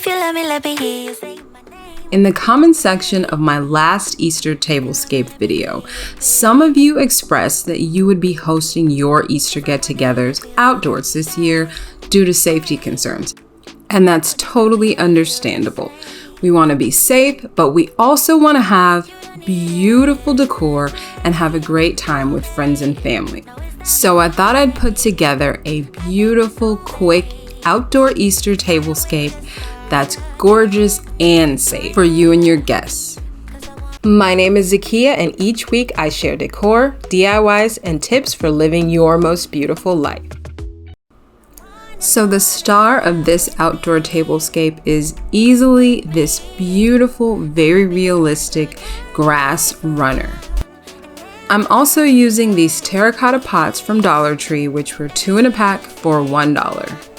If you love me, let me hear you say my name. In the comment section of my last Easter Tablescape video, some of you expressed that you would be hosting your Easter get-togethers outdoors this year due to safety concerns. And that's totally understandable. We want to be safe, but we also want to have beautiful decor and have a great time with friends and family. So I thought I'd put together a beautiful, quick outdoor Easter tablescape that's gorgeous and safe for you and your guests. My name is Zakia, and each week I share decor, DIYs, and tips for living your most beautiful life. So the star of this outdoor tablescape is easily this beautiful, very realistic grass runner. I'm also using these terracotta pots from Dollar Tree, which were 2 in a pack for $1.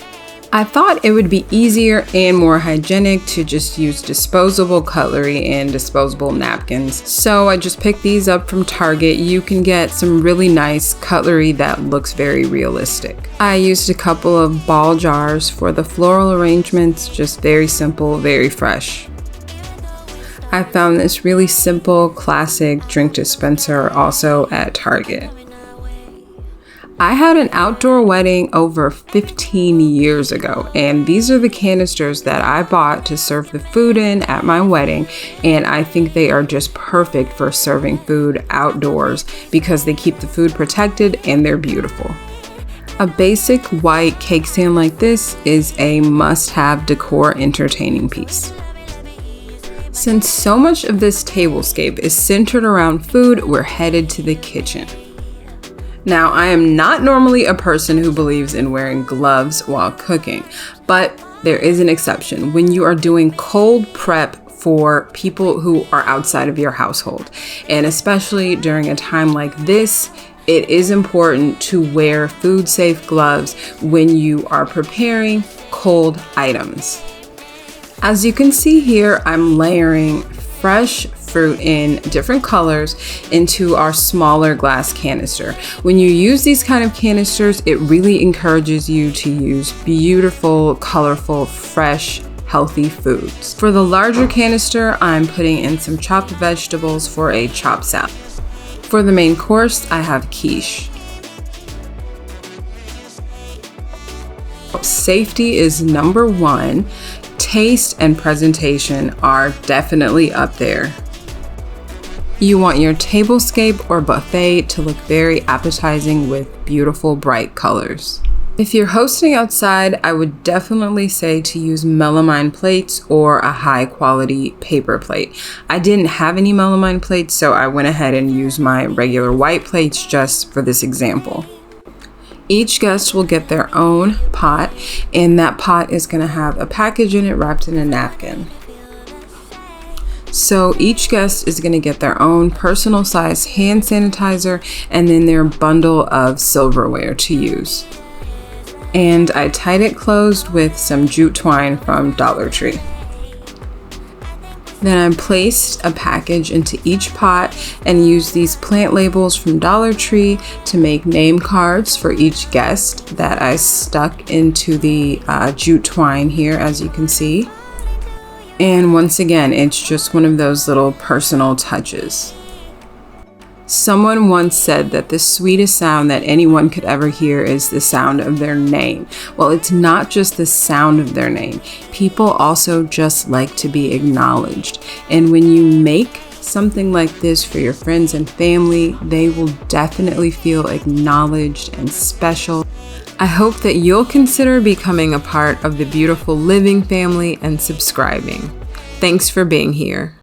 I thought it would be easier and more hygienic to just use disposable cutlery and disposable napkins. So I just picked these up from Target. You can get some really nice cutlery that looks very realistic. I used a couple of ball jars for the floral arrangements, just very simple, very fresh. I found this really simple, classic drink dispenser also at Target. I had an outdoor wedding over 15 years ago, and these are the canisters that I bought to serve the food in at my wedding, and I think they are just perfect for serving food outdoors because they keep the food protected and they're beautiful. A basic white cake stand like this is a must-have decor entertaining piece. Since so much of this tablescape is centered around food, we're headed to the kitchen. Now, I am not normally a person who believes in wearing gloves while cooking, but there is an exception when you are doing cold prep for people who are outside of your household. And especially during a time like this, it is important to wear food-safe gloves when you are preparing cold items. As you can see here, I'm layering fresh fruit in different colors into our smaller glass canister. When you use these kind of canisters, it really encourages you to use beautiful, colorful, fresh, healthy foods. For the larger canister, I'm putting in some chopped vegetables for a chopped salad. For the main course, I have quiche. Safety is number one. Taste and presentation are definitely up there. You want your tablescape or buffet to look very appetizing with beautiful bright colors. If you're hosting outside, I would definitely say to use melamine plates or a high quality paper plate. I didn't have any melamine plates, so I went ahead and used my regular white plates just for this example. Each guest will get their own pot, and that pot is going to have a package in it wrapped in a napkin. So each guest is going to get their own personal size hand sanitizer and then their bundle of silverware to use. And I tied it closed with some jute twine from Dollar Tree. Then I placed a package into each pot and used these plant labels from Dollar Tree to make name cards for each guest that I stuck into the jute twine here, as you can see. And once again, it's just one of those little personal touches. Someone once said that the sweetest sound that anyone could ever hear is the sound of their name. Well, it's not just the sound of their name. People also just like to be acknowledged. And when you make something like this for your friends and family, they will definitely feel acknowledged and special. I hope that you'll consider becoming a part of the beautiful living family and subscribing. Thanks for being here.